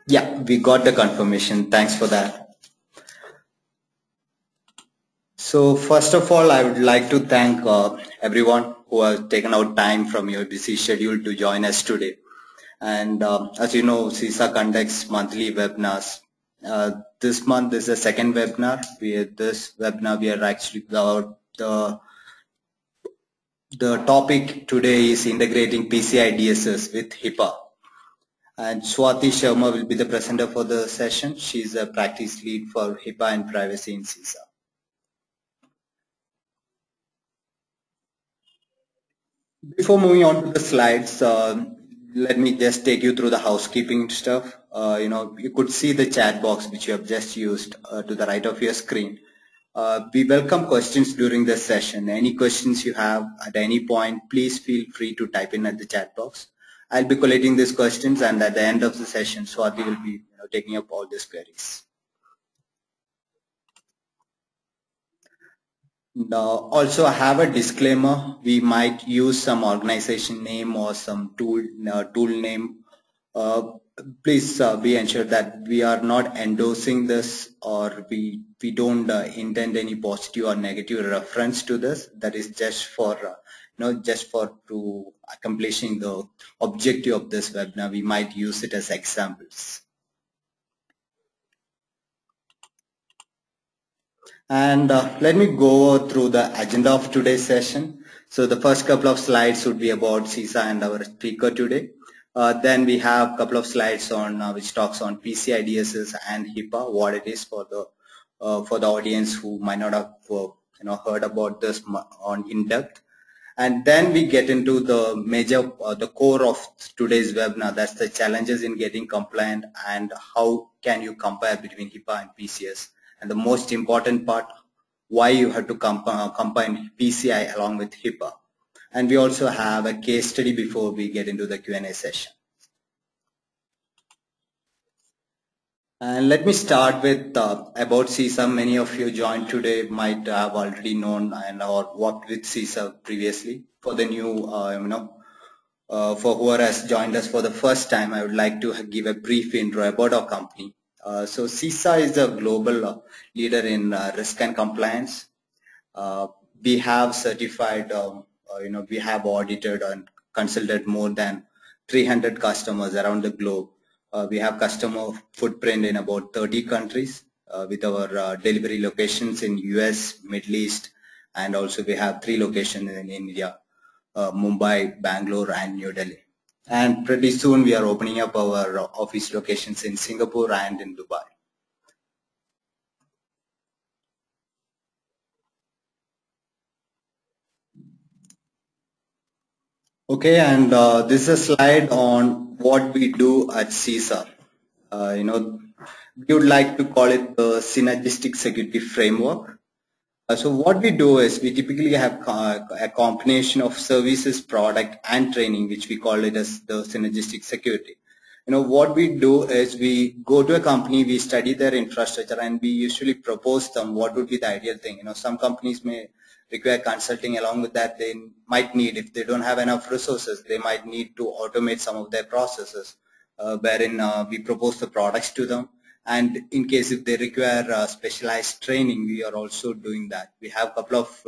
Yeah, we got the confirmation. Thanks for that. So first of all, I would like to thank everyone who has taken out time from your busy schedule to join us today. And as you know, CISA conducts monthly webinars. This month is the second webinar. This webinar we are actually the topic today is integrating PCI DSS with HIPAA. And Swati Sharma will be the presenter for the session. She is a practice lead for HIPAA and privacy in CISA. Before moving on to the slides, let me just take you through the housekeeping stuff. You could see the chat box which you have just used to the right of your screen. We welcome questions during this session. Any questions you have at any point, please feel free to type in at the chat box. I'll be collating these questions, and at the end of the session, Swati will be taking up all these queries. Also, I have a disclaimer. We might use some organization name or some tool name. Please be ensured that we are not endorsing this, or we don't intend any positive or negative reference to this. That is just for to accomplishing the objective of this webinar. We might use it as examples. And let me go through the agenda of today's session. So the first couple of slides would be about CISA and our speaker today. Then we have a couple of slides on which talks on PCI DSS and HIPAA, what it is for the audience who might not have heard about this in depth. And then we get into the major, the core of today's webinar. That's the challenges in getting compliant and how can you compare between HIPAA and PCS. And the most important part, why you have to combine PCI along with HIPAA. And we also have a case study before we get into the Q&A session. And let me start with about CISA. Many of you joined today might have already known and or worked with CISA previously. For the new, for whoever has joined us for the first time, I would like to give a brief intro about our company. So CISA is a global leader in risk and compliance. We have certified, we have audited and consulted more than 300 customers around the globe. We have customer footprint in about 30 countries with our delivery locations in US, Middle East, and also we have 3 locations in India, Mumbai, Bangalore, and New Delhi. And pretty soon we are opening up our office locations in Singapore and in Dubai. Okay, and this is a slide on what we do at CISA. We would like to call it the synergistic security framework. So what we do is we typically have a combination of services, product, and training, which we call it as the synergistic security. What we do is we go to a company, we study their infrastructure, and we usually propose them what would be the ideal thing. Some companies may require consulting. Along with that, they might need, if they don't have enough resources, they might need to automate some of their processes, wherein we propose the products to them. And in case if they require specialized training, we are also doing that. We have a couple of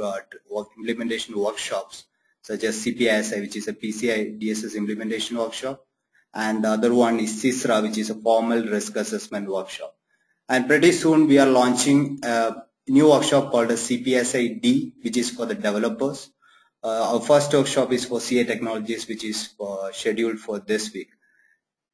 implementation workshops, such as CPISI, which is a PCI DSS implementation workshop, and the other one is CISRA, which is a formal risk assessment workshop. And pretty soon we are launching a new workshop called a CPSI-D, which is for the developers. Our first workshop is for CA Technologies, which is scheduled for this week.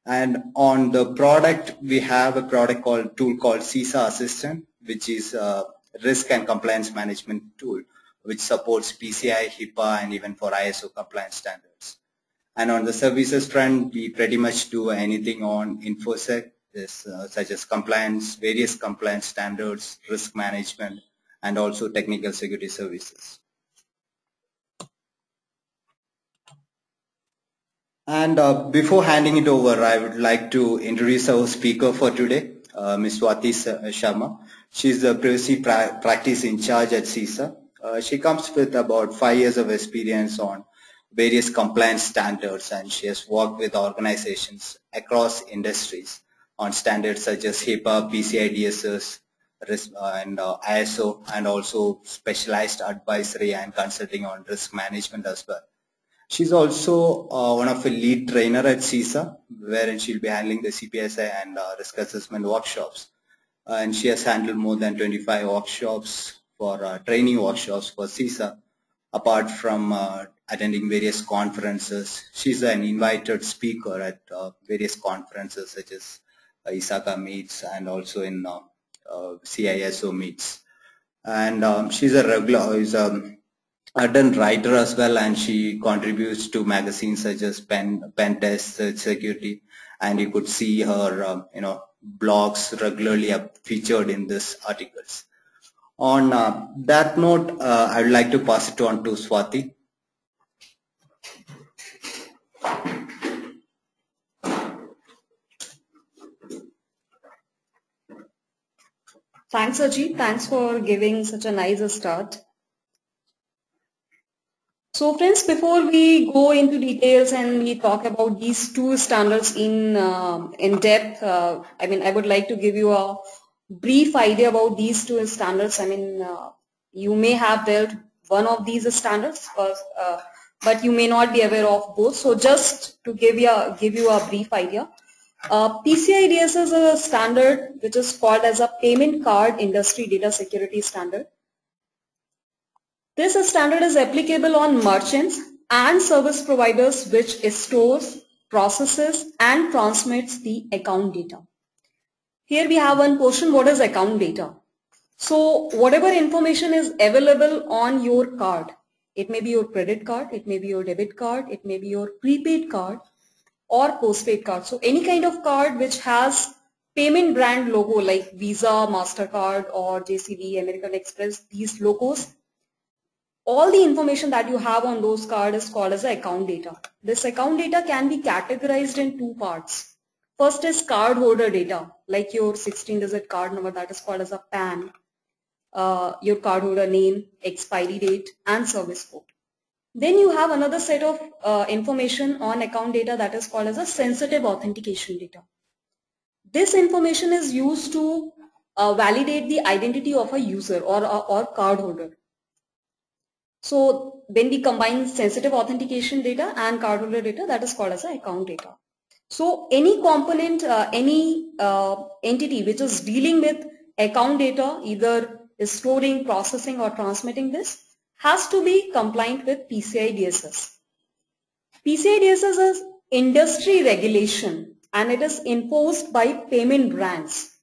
And on the product, we have a tool called CISA Assistant, which is a risk and compliance management tool, which supports PCI, HIPAA, and even for ISO compliance standards. And on the services front, we pretty much do anything on InfoSec, such as compliance, various compliance standards, risk management, and also technical security services. And before handing it over, I would like to introduce our speaker for today, Ms. Swati Sharma. She's the privacy practice in charge at CISA. She comes with about 5 years of experience on various compliance standards, and she has worked with organizations across industries. on standards such as HIPAA, PCI DSS, and ISO, and also specialized advisory and consulting on risk management as well. She's also one of the lead trainer at CISA, wherein she'll be handling the CPSI and risk assessment workshops. And she has handled more than 25 workshops for training workshops for CISA. Apart from attending various conferences, she's an invited speaker at various conferences such as ISACA meets and also in CISO meets. And she's a regular, is a ardent writer as well, and she contributes to magazines such as Pen Test, Search Security, and you could see her, blogs regularly featured in these articles. On that note, I would like to pass it on to Swati. Thanks, Ajit. Thanks for giving such a nice start. So friends, before we go into details and we talk about these two standards in depth, I would like to give you a brief idea about these two standards. You may have dealt one of these standards, but you may not be aware of both. So just to give you a brief idea, PCI DSS is a standard which is called as a Payment Card Industry Data Security Standard. This standard is applicable on merchants and service providers which stores, processes and transmits the account data. Here we have one portion, what is account data? So whatever information is available on your card, it may be your credit card, it may be your debit card, it may be your prepaid card or postpaid card. So any kind of card which has payment brand logo like Visa, MasterCard or JCB, American Express, these logos, all the information that you have on those cards is called as account data. This account data can be categorized in two parts. First is cardholder data, like your 16-digit card number, that is called as a PAN, your cardholder name, expiry date and service code. Then you have another set of information on account data that is called as a sensitive authentication data. This information is used to validate the identity of a user or cardholder. So when we combine sensitive authentication data and cardholder data, that is called as an account data. So any component, any entity which is dealing with account data, either is storing, processing or transmitting this, has to be compliant with PCI DSS. PCI DSS is industry regulation and it is imposed by payment brands.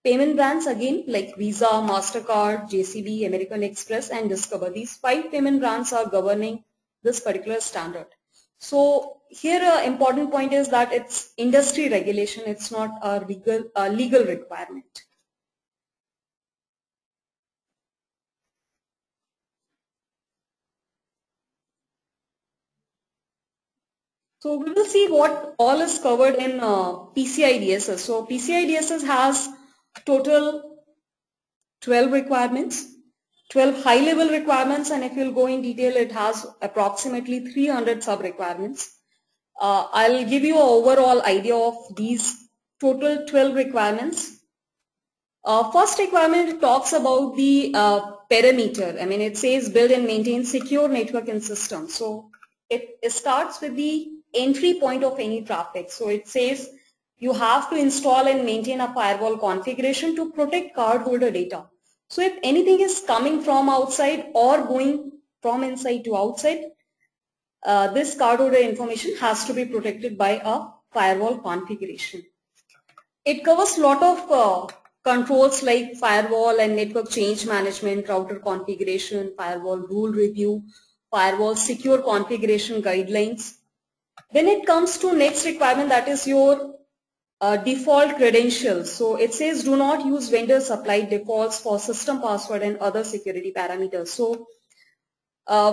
Payment brands again like Visa, MasterCard, JCB, American Express and Discover. These 5 payment brands are governing this particular standard. So here an important point is that it's industry regulation, it's not a legal requirement. So we will see what all is covered in PCI DSS. So PCI DSS has total 12 requirements, 12 high level requirements, and if you'll go in detail, it has approximately 300 sub requirements. I'll give you an overall idea of these total 12 requirements. First requirement talks about the parameter. It says build and maintain secure network and system. So it starts with the entry point of any traffic. So it says you have to install and maintain a firewall configuration to protect cardholder data. So if anything is coming from outside or going from inside to outside, this cardholder information has to be protected by a firewall configuration. It covers a lot of controls like firewall and network change management, router configuration, firewall rule review, firewall secure configuration guidelines. When it comes to next requirement, that is your default credentials. So it says do not use vendor supplied defaults for system password and other security parameters. So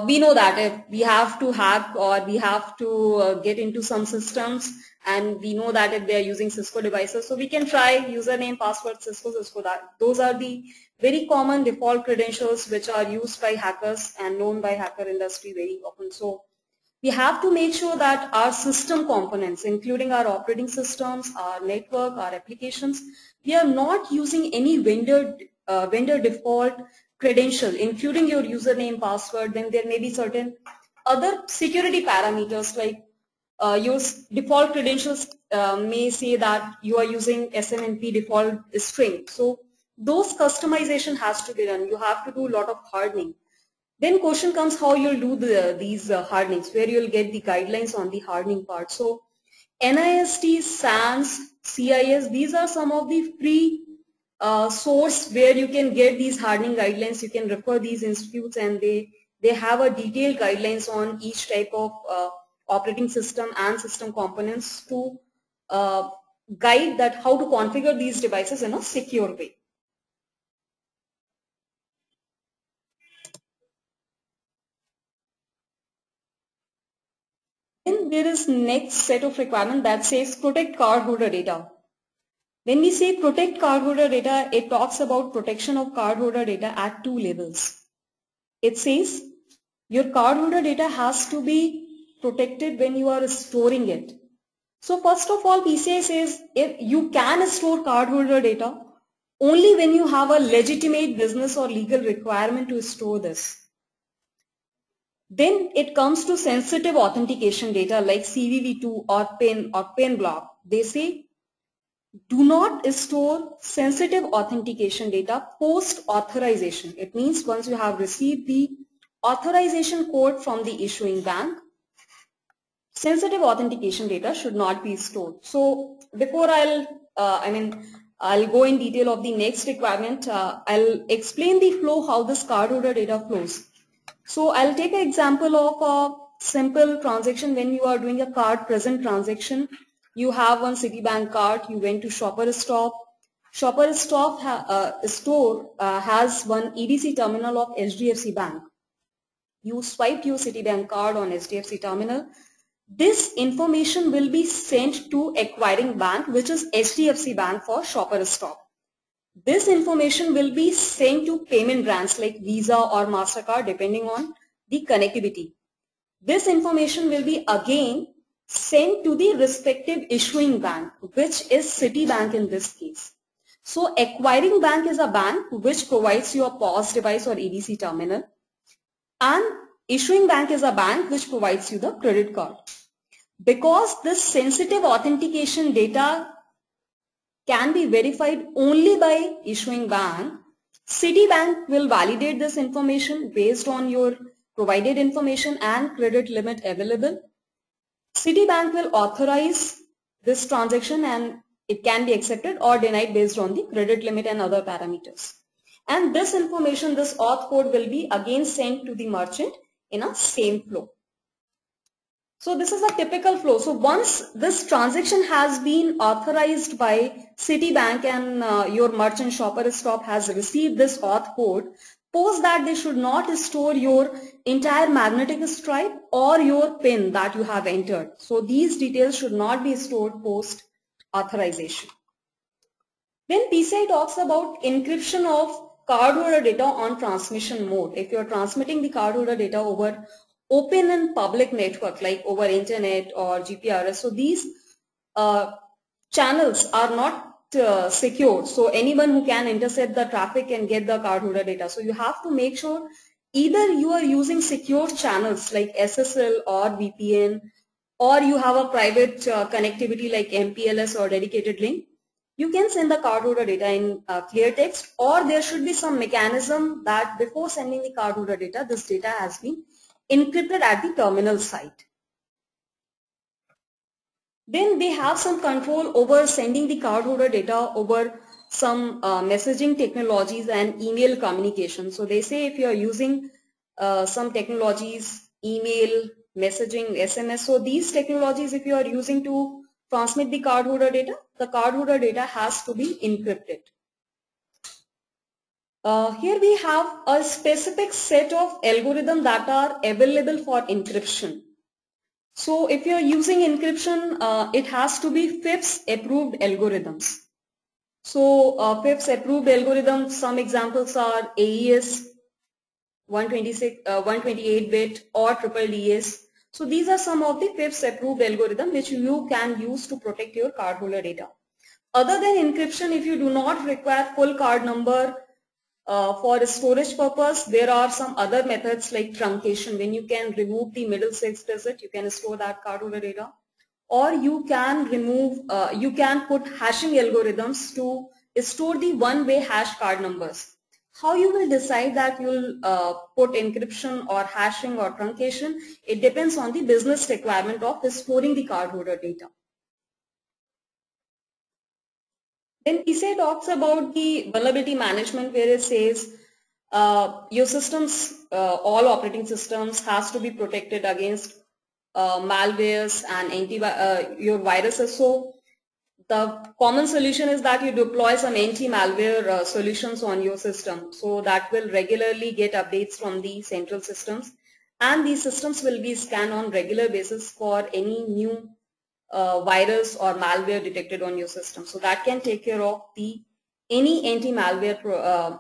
we know that if we have to hack or we have to get into some systems, and we know that if they are using Cisco devices, so we can try username, password, Cisco, that. Those are the very common default credentials which are used by hackers and known by hacker industry very often. So we have to make sure that our system components, including our operating systems, our network, our applications, we are not using any vendor default credential, including your username, password. Then there may be certain other security parameters like your default credentials may say that you are using SNMP default string. So those customization has to be done. You have to do a lot of hardening. Then question comes how you'll do these hardenings, where you'll get the guidelines on the hardening part. So NIST, SANS, CIS, these are some of the free source where you can get these hardening guidelines. You can refer these institutes and they have a detailed guidelines on each type of operating system and system components to guide that how to configure these devices in a secure way. Then there is next set of requirement that says protect cardholder data. When we say protect cardholder data, it talks about protection of cardholder data at 2 levels. It says your cardholder data has to be protected when you are storing it. So first of all, PCI says if you can store cardholder data only when you have a legitimate business or legal requirement to store this. Then it comes to sensitive authentication data like CVV2 or PIN block. They say do not store sensitive authentication data post authorization. It means once you have received the authorization code from the issuing bank, sensitive authentication data should not be stored. So before I'll go in detail of the next requirement, I'll explain the flow, how this cardholder data flows. So I'll take an example of a simple transaction when you are doing a card present transaction. You have one Citibank card, you went to Shopper Stop. Shopper Stop store has one EDC terminal of HDFC Bank. You swiped your Citibank card on HDFC terminal. This information will be sent to acquiring bank, which is HDFC Bank for Shopper Stop. This information will be sent to payment brands like Visa or MasterCard depending on the connectivity. This information will be again sent to the respective issuing bank, which is Citibank in this case. So acquiring bank is a bank which provides you a POS device or EDC terminal, and issuing bank is a bank which provides you the credit card. Because this sensitive authentication data can be verified only by issuing bank, Citibank will validate this information based on your provided information and credit limit available. Citibank will authorize this transaction and it can be accepted or denied based on the credit limit and other parameters. And this information, this auth code will be again sent to the merchant in a same flow. So this is a typical flow. So once this transaction has been authorized by Citibank and your merchant Shopper Stop has received this auth code, post that they should not store your entire magnetic stripe or your PIN that you have entered. So these details should not be stored post authorization. Then PCI talks about encryption of cardholder data on transmission mode. If you are transmitting the cardholder data over open and public network like over internet or GPRS, so these channels are not secure. So anyone who can intercept the traffic can get the cardholder data. So you have to make sure either you are using secure channels like SSL or VPN, or you have a private connectivity like MPLS or dedicated link. You can send the cardholder data in clear text, or there should be some mechanism that before sending the cardholder data, this data has been encrypted at the terminal site. Then they have some control over sending the cardholder data over some messaging technologies and email communication. So they say if you are using some technologies, email, messaging, SMS, so these technologies if you are using to transmit the cardholder data has to be encrypted. Here we have a specific set of algorithms that are available for encryption. So if you are using encryption, it has to be FIPS approved algorithms. So FIPS approved algorithms, some examples are AES 128-bit or DDS. So these are some of the FIPS approved algorithm which you can use to protect your cardholder data. Other than encryption, if you do not require full card number for storage purpose, there are some other methods like truncation, when you can remove the middle 6 digit, you can store that cardholder data. Or you can remove, you can put hashing algorithms to store the one-way hash card numbers. How you will decide that you will put encryption or hashing or truncation, it depends on the business requirement of storing the cardholder data. Then PCI talks about the vulnerability management, where it says your systems, all operating systems has to be protected against malwares and your viruses. So the common solution is that you deploy some anti-malware solutions on your system. So that will regularly get updates from the central systems, and these systems will be scanned on regular basis for any new virus or malware detected on your system. So that can take care of any anti-malware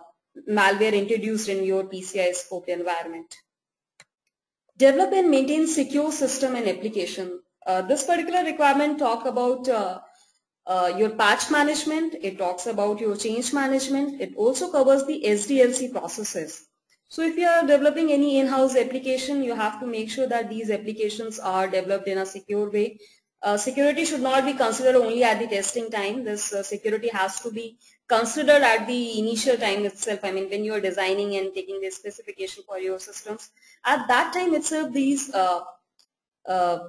malware introduced in your PCI scope environment. Develop and maintain secure system and application. This particular requirement talk about your patch management. It talks about your change management. It also covers the SDLC processes. So if you are developing any in-house application, you have to make sure that these applications are developed in a secure way. Security should not be considered only at the testing time. This security has to be considered at the initial time itself. I mean, when you are designing and taking the specification for your systems, at that time itself, these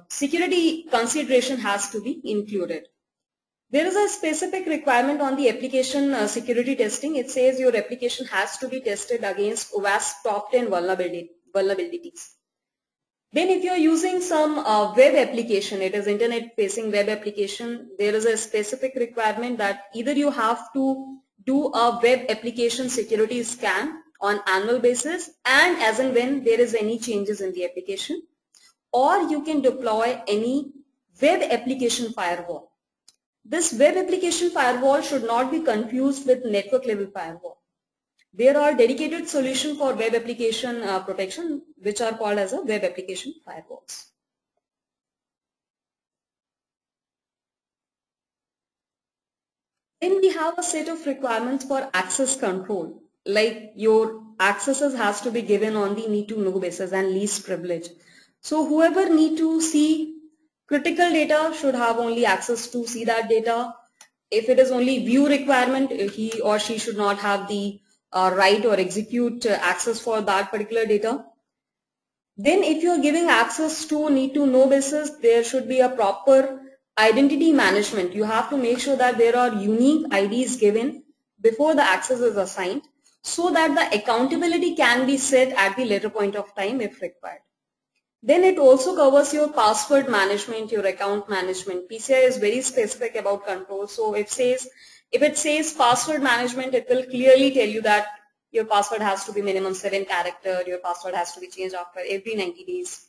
security consideration has to be included. There is a specific requirement on the application security testing. It says your application has to be tested against OWASP top 10 vulnerabilities. Then if you are using some web application, it is internet facing web application, there is a specific requirement that either you have to do a web application security scan on annual basis and as and when there is any changes in the application, or you can deploy any web application firewall. This web application firewall should not be confused with network level firewall. There are dedicated solutions for web application protection which are called as a web application firewalls. Then we have a set of requirements for access control, like your accesses has to be given on the need to know basis and least privilege. So whoever need to see critical data should have only access to see that data. If it is only view requirement, he or she should not have the right or execute access for that particular data. Then if you are giving access to need to know basis, there should be a proper identity management. You have to make sure that there are unique IDs given before the access is assigned so that the accountability can be set at the later point of time if required. Then it also covers your password management, your account management. PCI is very specific about control. So if it says password management, it will clearly tell you that your password has to be minimum 7 character, your password has to be changed after every 90 days.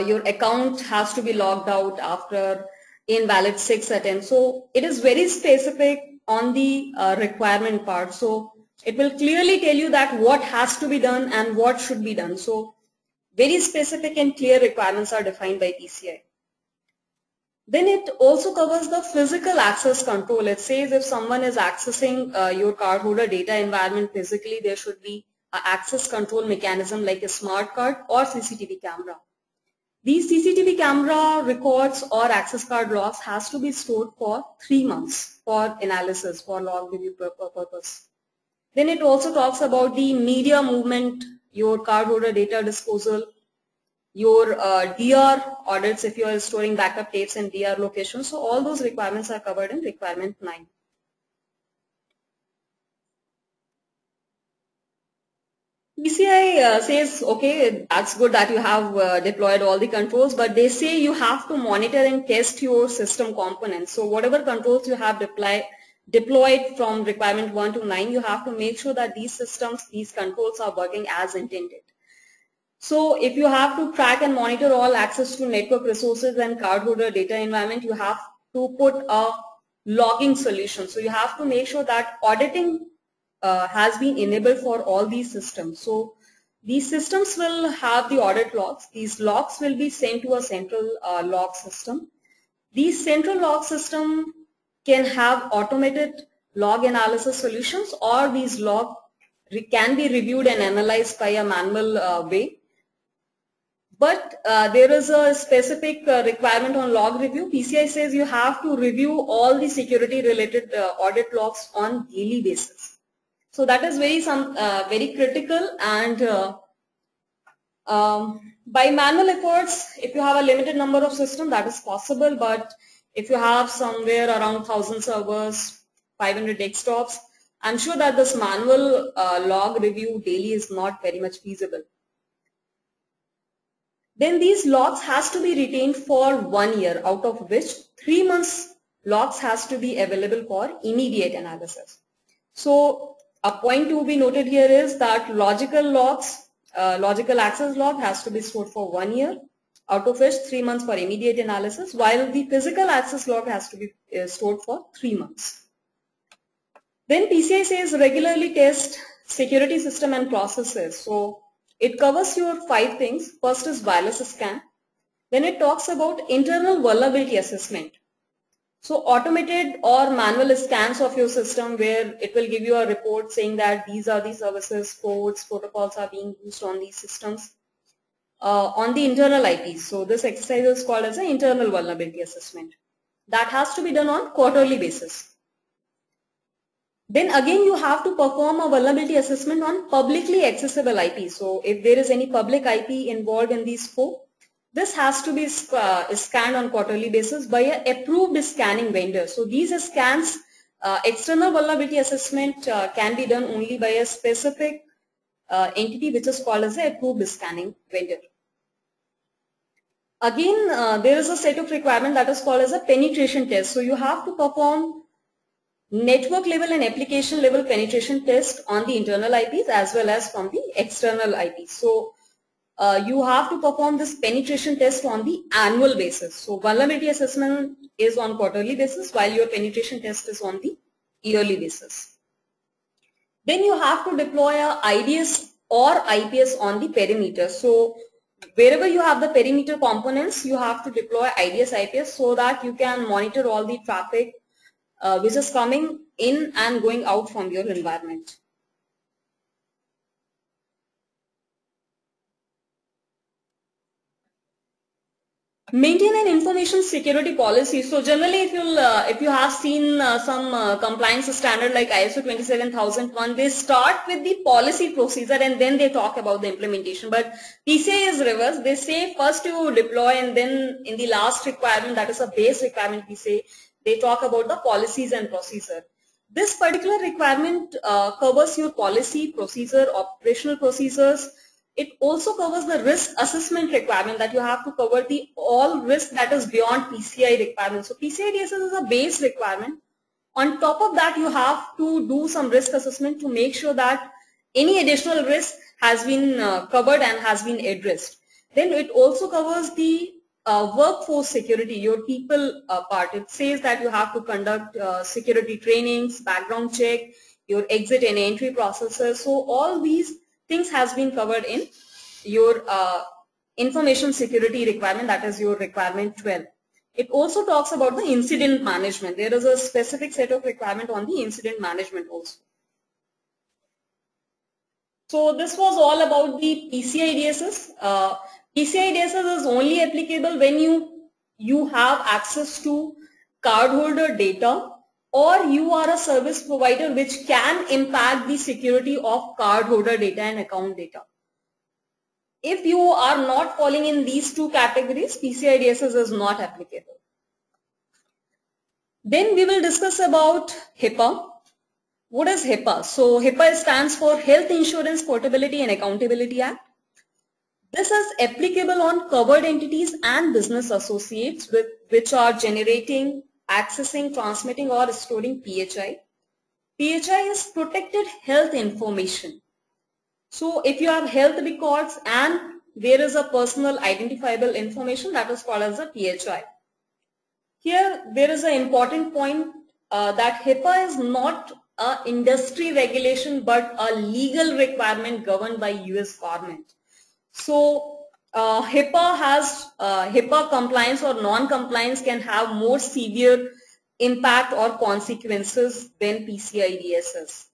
Your account has to be logged out after invalid 6 attempts. So it is very specific on the requirement part. So it will clearly tell you that what has to be done and what should be done. So very specific and clear requirements are defined by PCI. Then it also covers the physical access control. It says if someone is accessing your cardholder data environment physically, there should be an access control mechanism like a smart card or CCTV camera. These CCTV camera records or access card logs has to be stored for 3 months for analysis, for log review purpose. Then it also talks about the media movement, your cardholder data disposal, your DR audits if you are storing backup tapes in DR locations. So all those requirements are covered in requirement 9. PCI says, okay, that's good that you have deployed all the controls, but they say you have to monitor and test your system components. So whatever controls you have deployed from requirement 1 to 9, you have to make sure that these systems, these controls are working as intended. So if you have to track and monitor all access to network resources and cardholder data environment, you have to put a logging solution. So you have to make sure that auditing has been enabled for all these systems. So These systems will have the audit logs. These logs will be sent to a central log system. These central log system can have automated log analysis solutions, or these log can be reviewed and analyzed by a manual way. But there is a specific requirement on log review. PCI says you have to review all the security related audit logs on daily basis. So that is very critical, and by manual efforts, if you have a limited number of systems, that is possible. But if you have somewhere around 1,000 servers, 500 desktops, I'm sure that this manual log review daily is not very much feasible. Then these logs has to be retained for 1 year, out of which 3 months logs has to be available for immediate analysis. So a point to be noted here is that logical logs, logical access log has to be stored for 1 year, out of which 3 months for immediate analysis, while the physical access log has to be stored for 3 months. Then PCI says regularly test security system and processes. So it covers your 5 things. First is wireless scan. Then it talks about internal vulnerability assessment. So automated or manual scans of your system, where it will give you a report saying that these are the services, ports, protocols are being used on these systems on the internal IPs. So this exercise is called as an internal vulnerability assessment. That has to be done on quarterly basis. Then again you have to perform a vulnerability assessment on publicly accessible IP. So if there is any public IP involved in these 4, this has to be scanned on quarterly basis by an approved scanning vendor. So these scans, external vulnerability assessment can be done only by a specific entity which is called as an approved scanning vendor. Again, there is a set of requirement that is called as a penetration test. So you have to perform network level and application level penetration test on the internal IPs as well as from the external IPs. So you have to perform this penetration test on the annual basis. So vulnerability assessment is on quarterly basis, while your penetration test is on the yearly basis. Then you have to deploy a IDS or IPS on the perimeter. So wherever you have the perimeter components, you have to deploy IDS IPS so that you can monitor all the traffic which is coming in and going out from your environment. Maintain an information security policy. So generally, if you have seen some compliance standard like ISO 27001, they start with the policy procedure and then they talk about the implementation. But PCI is reverse. They say first you deploy, and then in the last requirement, that is a base requirement, they talk about the policies and procedure. This particular requirement covers your policy, procedure, operational procedures. It also covers the risk assessment requirement, that you have to cover the all risk that is beyond PCI requirement. So PCI DSS is a base requirement. On top of that, you have to do some risk assessment to make sure that any additional risk has been covered and has been addressed. Then it also covers the workforce security, your people part. It says that you have to conduct security trainings, background check, your exit and entry processes. So all these things has been covered in your information security requirement, that is your requirement 12. It also talks about the incident management. There is a specific set of requirement on the incident management also. So this was all about the PCI DSS. PCI DSS is only applicable when you have access to cardholder data, or you are a service provider which can impact the security of cardholder data and account data. If you are not falling in these 2 categories, PCI DSS is not applicable. Then we will discuss about HIPAA. What is HIPAA? So HIPAA stands for Health Insurance Portability and Accountability Act. This is applicable on covered entities and business associates which are generating, accessing, transmitting or storing PHI. PHI is protected health information. So if you have health records and there is a personal identifiable information, that is called as a PHI. Here there is an important point that HIPAA is not a industry regulation but a legal requirement governed by US government. So HIPAA compliance or non-compliance can have more severe impact or consequences than PCI DSS.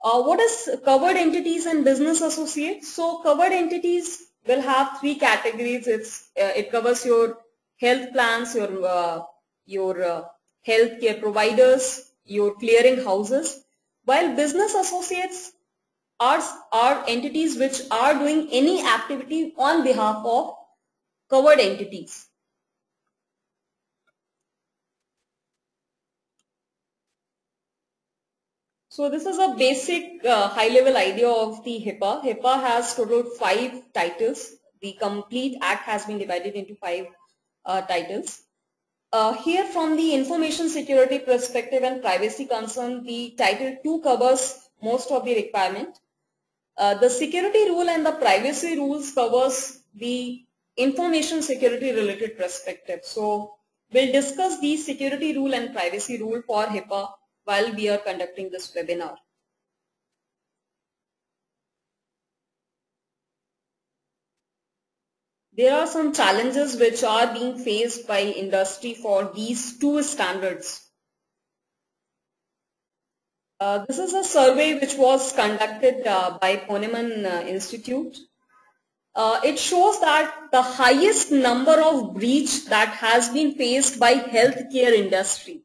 What is covered entities and business associates? So covered entities will have three categories. It covers your health plans, your healthcare providers, your clearing houses, while business associates are entities which are doing any activity on behalf of covered entities. So this is a basic high-level idea of the HIPAA. HIPAA has total 5 titles. The complete act has been divided into 5 titles. Here from the information security perspective and privacy concern, the title 2 covers most of the requirement. The security rule and the privacy rules covers the information security related perspective. So we'll discuss the security rule and privacy rule for HIPAA while we are conducting this webinar. There are some challenges which are being faced by industry for these two standards. This is a survey which was conducted by Ponemon Institute. It shows that the highest number of breach that has been faced by healthcare industry.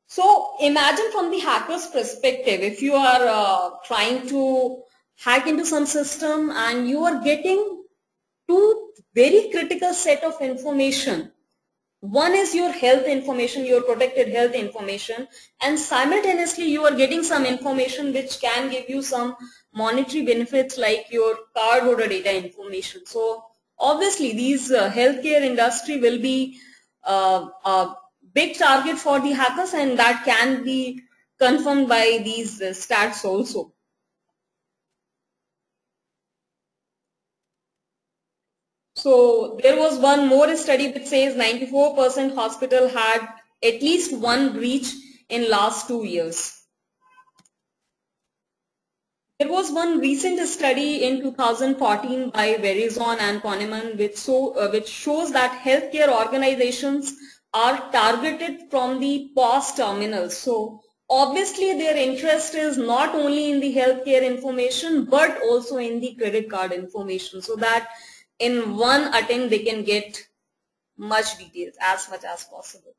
So imagine from the hacker's perspective, if you are trying to hack into some system and you are getting two very critical set of information. One is your health information, your protected health information, and simultaneously you are getting some information which can give you some monetary benefits like your card holder data information. So obviously these healthcare industry will be a big target for the hackers, and that can be confirmed by these stats also. So there was one more study which says 94% hospital had at least one breach in last 2 years. There was one recent study in 2014 by Verizon and Ponemon which shows that healthcare organizations are targeted from the POS terminals. So obviously their interest is not only in the healthcare information but also in the credit card information, so that in one attempt they can get much details, as much as possible.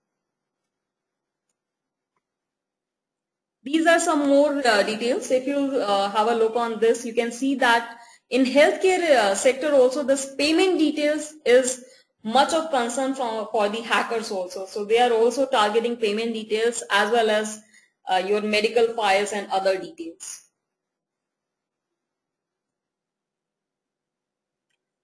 These are some more details. If you have a look on this, you can see that in healthcare sector also this payment details is much of concern for the hackers also. So they are also targeting payment details as well as your medical files and other details.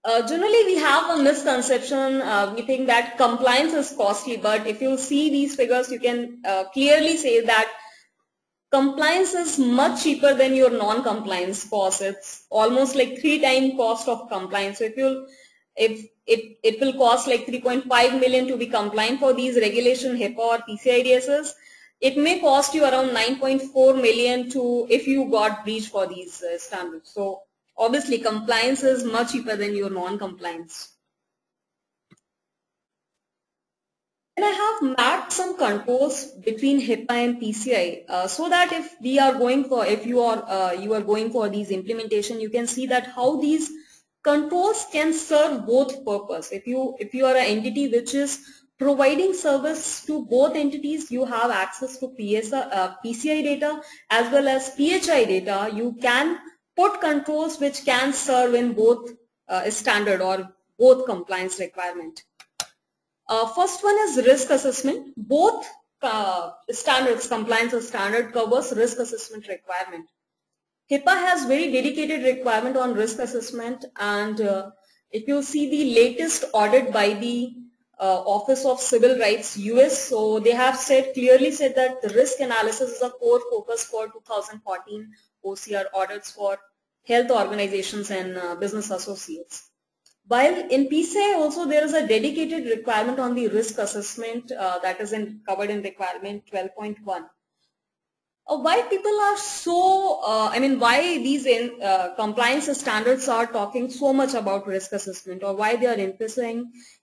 Generally, we have a misconception. We think that compliance is costly, but if you see these figures, you can clearly say that compliance is much cheaper than your non-compliance cost. It's almost like 3 times cost of compliance. So if it will cost like 3.5 million to be compliant for these regulation HIPAA or PCI DSS, it may cost you around 9.4 million to if you got breached for these standards. So obviously, compliance is much cheaper than your non-compliance. And I have mapped some controls between HIPAA and PCI so that if you are going for these implementation, you can see that how these controls can serve both purpose. If you are an entity which is providing service to both entities, you have access to PCI data as well as PHI data. You can put controls which can serve in both standard or both compliance requirement. First one is risk assessment. Both standards, compliance standard covers risk assessment requirement. HIPAA has very dedicated requirement on risk assessment, and if you see the latest audit by the Office of Civil Rights US, so they have clearly said that the risk analysis is a core focus for 2014 OCR audits for health organizations and business associates. While in PCI also there is a dedicated requirement on the risk assessment that is covered in requirement 12.1. Why people are so, why these compliance standards are talking so much about risk assessment, or why they are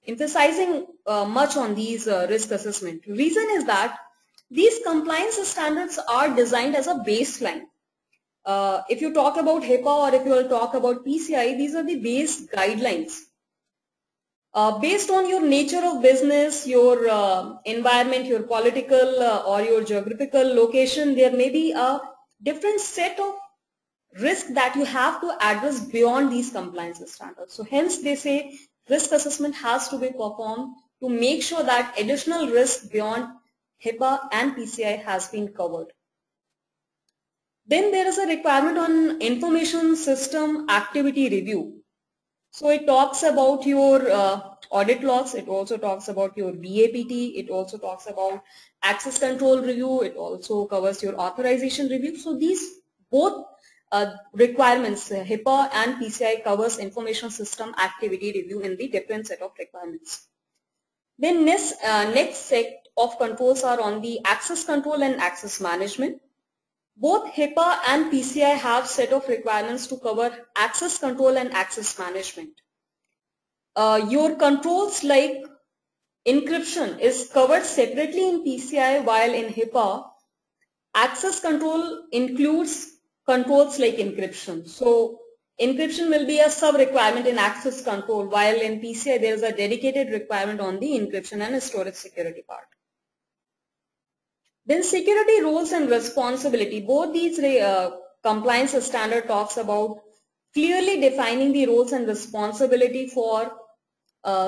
emphasizing much on these risk assessment. Reason is that these compliance standards are designed as a baseline. If you talk about HIPAA or if you will talk about PCI, these are the base guidelines. Based on your nature of business, your environment, your political or your geographical location, there may be a different set of risk that you have to address beyond these compliance standards. So hence they say risk assessment has to be performed to make sure that additional risk beyond HIPAA and PCI has been covered. Then there is a requirement on information system activity review. So it talks about your audit logs, it also talks about your BAPT, it also talks about access control review, it also covers your authorization review. So these both requirements, HIPAA and PCI covers information system activity review in the different set of requirements. Then next set of controls are on the access control and access management. Both HIPAA and PCI have set of requirements to cover access control and access management. Your controls like encryption is covered separately in PCI, while in HIPAA, access control includes controls like encryption. So encryption will be a sub-requirement in access control, while in PCI there is a dedicated requirement on the encryption and storage security part. Then security roles and responsibility. Both these compliance standard talks about clearly defining the roles and responsibility for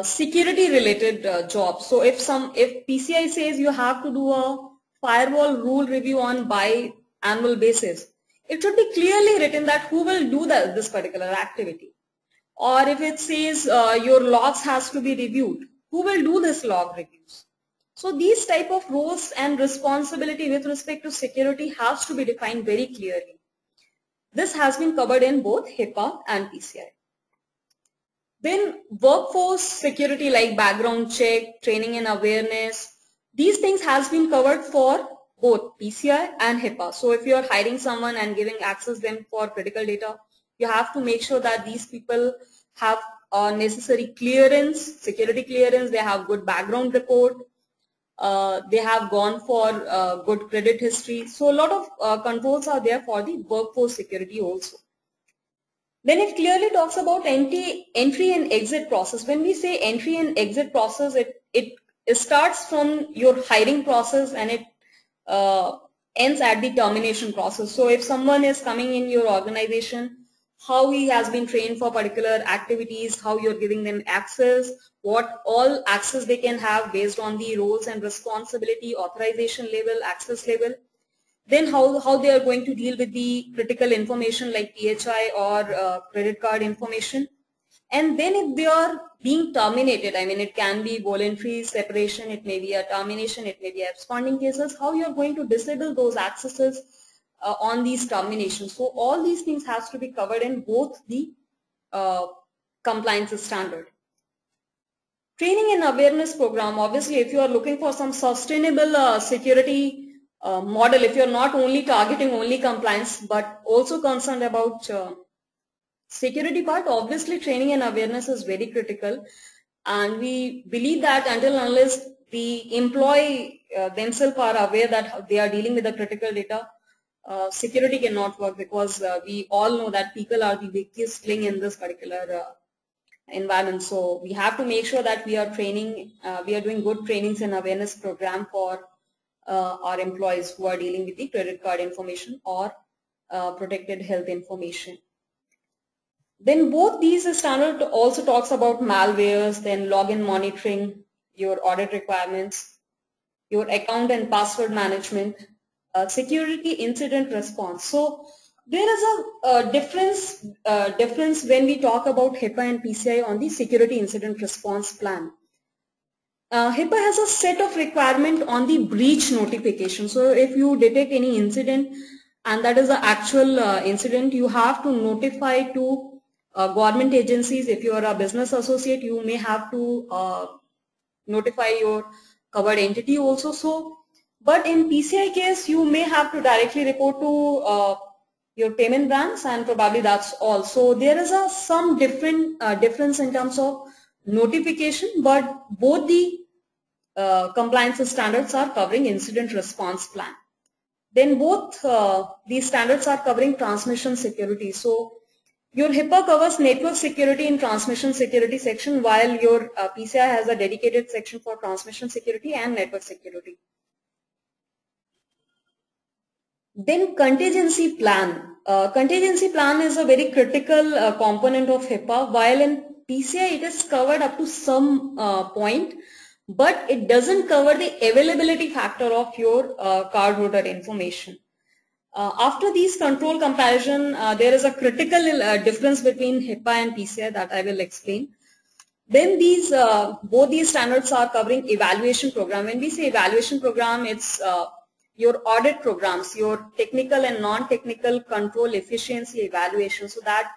security related jobs. So if PCI says you have to do a firewall rule review on biannual basis, it should be clearly written that who will do this particular activity. Or if it says your logs has to be reviewed, who will do this log reviews? So these type of roles and responsibility with respect to security has to be defined very clearly. This has been covered in both HIPAA and PCI. Then workforce security like background check, training and awareness, these things has been covered for both PCI and HIPAA. So if you are hiring someone and giving access them for critical data, you have to make sure that these people have necessary clearance, security clearance, they have good background report, they have gone for good credit history. So a lot of controls are there for the workforce security also. Then it clearly talks about entry and exit process. When we say entry and exit process, it starts from your hiring process and it ends at the termination process. So if someone is coming in your organization, how he has been trained for particular activities, how you're giving them access, what all access they can have based on the roles and responsibility, authorization level, access level. Then how they are going to deal with the critical information like PHI or credit card information. And then if they are being terminated, it can be voluntary separation, it may be a termination, it may be absconding cases, how you are going to disable those accesses on these terminations. So all these things has to be covered in both the compliance standard. Training and awareness program, obviously if you are looking for some sustainable security model, if you are not only targeting only compliance but also concerned about security part, obviously training and awareness is very critical, and we believe that until unless the employee themselves are aware that they are dealing with the critical data, security cannot work, because we all know that people are the biggest link in this particular environment. So we have to make sure that we are training, we are doing good trainings and awareness program for our employees who are dealing with the credit card information or protected health information. Then both these standards also talks about malwares, then login monitoring, your audit requirements, your account and password management, security incident response. So there is a difference when we talk about HIPAA and PCI on the security incident response plan. HIPAA has a set of requirement on the breach notification. So if you detect any incident and that is the actual incident, you have to notify to government agencies. If you are a business associate, you may have to notify your covered entity also. So But in PCI case, you may have to directly report to your payment branch, and probably that's all. So there is some difference in terms of notification, but both the compliance standards are covering incident response plan. Then both these standards are covering transmission security. So your HIPAA covers network security and transmission security section, while your PCI has a dedicated section for transmission security and network security. Then contingency plan. Contingency plan is a very critical component of HIPAA, while in PCI it is covered up to some point, but it doesn't cover the availability factor of your cardholder information. After these control comparison, there is a critical difference between HIPAA and PCI that I will explain. Then these both these standards are covering evaluation program. When we say evaluation program, it's your audit programs, your technical and non-technical control efficiency evaluation, so that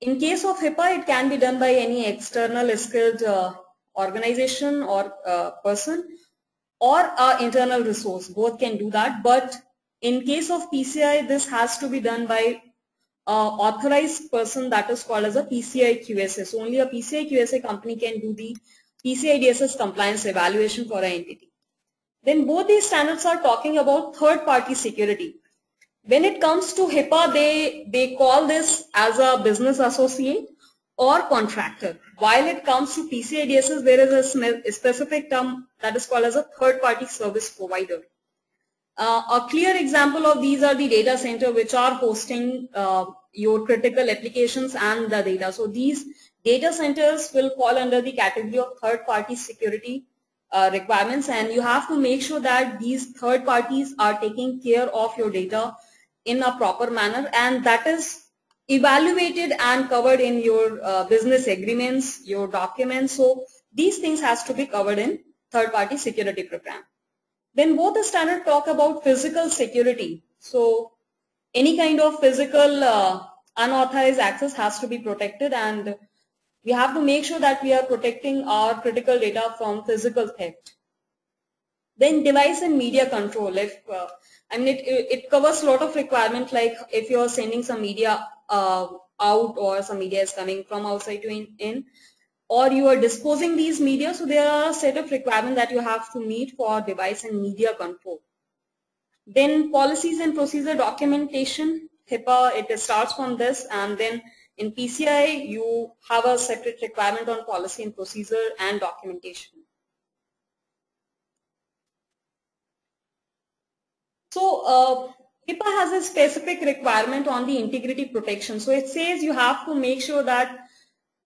in case of HIPAA, it can be done by any external skilled organization or person, or internal resource. Both can do that, but in case of PCI, this has to be done by authorized person that is called as a PCI QSA. So only a PCI QSA company can do the PCI DSS compliance evaluation for an entity. Then both these standards are talking about third-party security. When it comes to HIPAA, they call this as a business associate or contractor. While it comes to PCI DSS, there is a specific term that is called as a third-party service provider. A clear example of these are the data center which are hosting your critical applications and the data. So these data centers will fall under the category of third-party security requirements, and you have to make sure that these third parties are taking care of your data in a proper manner, and that is evaluated and covered in your business agreements, your documents. So these things has to be covered in third-party security program. Then both the standard talk about physical security. So any kind of physical unauthorized access has to be protected, and we have to make sure that we are protecting our critical data from physical theft. Then device and media control. It covers a lot of requirements, like if you are sending some media out, or some media is coming from outside to in, or you are disposing these media. So there are a set of requirements that you have to meet for device and media control. Then policies and procedure documentation. HIPAA, it starts from this, and then in PCI you have a separate requirement on policy and procedure and documentation. So HIPAA has a specific requirement on the integrity protection. So it says you have to make sure that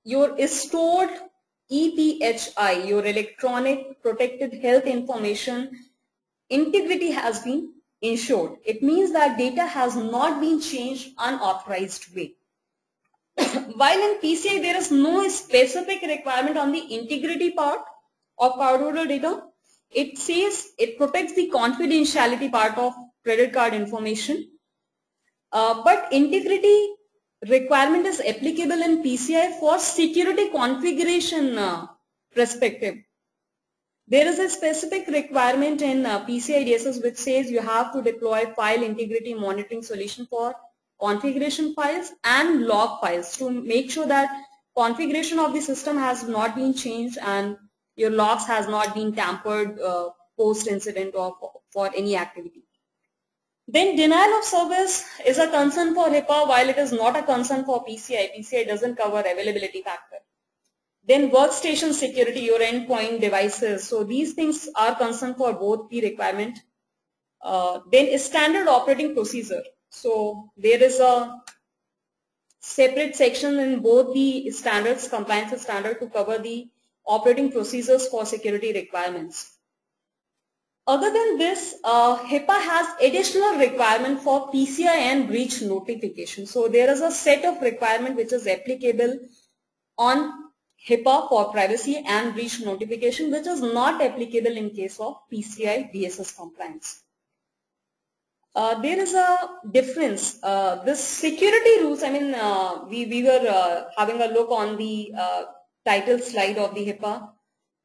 your stored EPHI, your electronic protected health information, integrity has been ensured. It means that data has not been changed unauthorized way. While in PCI there is no specific requirement on the integrity part of cardholder data, it says it protects the confidentiality part of credit card information. But integrity requirement is applicable in PCI for security configuration perspective. There is a specific requirement in PCI DSS which says you have to deploy file integrity monitoring solution for configuration files and log files to make sure that configuration of the system has not been changed and your logs has not been tampered post incident or for any activity. Then denial of service is a concern for HIPAA while it is not a concern for PCI. PCI doesn't cover availability factor. Then workstation security, your endpoint devices. So these things are concerned for both the requirement. Then a standard operating procedure. So there is a separate section in both the standards, compliance standard, to cover the operating procedures for security requirements. Other than this, HIPAA has additional requirement for PCI and breach notification. So there is a set of requirement which is applicable on HIPAA for privacy and breach notification, which is not applicable in case of PCI DSS compliance. There is a difference. This security rules, we were having a look on the title slide of the HIPAA.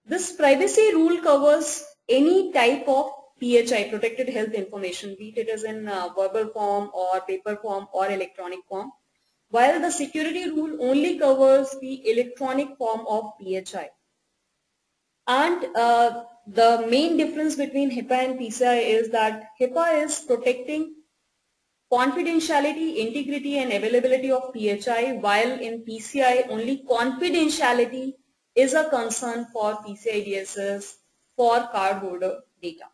This privacy rule covers any type of PHI, protected health information, be it is in verbal form or paper form or electronic form, while the security rule only covers the electronic form of PHI. And the main difference between HIPAA and PCI is that HIPAA is protecting confidentiality, integrity and availability of PHI, while in PCI only confidentiality is a concern for PCI DSS for cardholder data.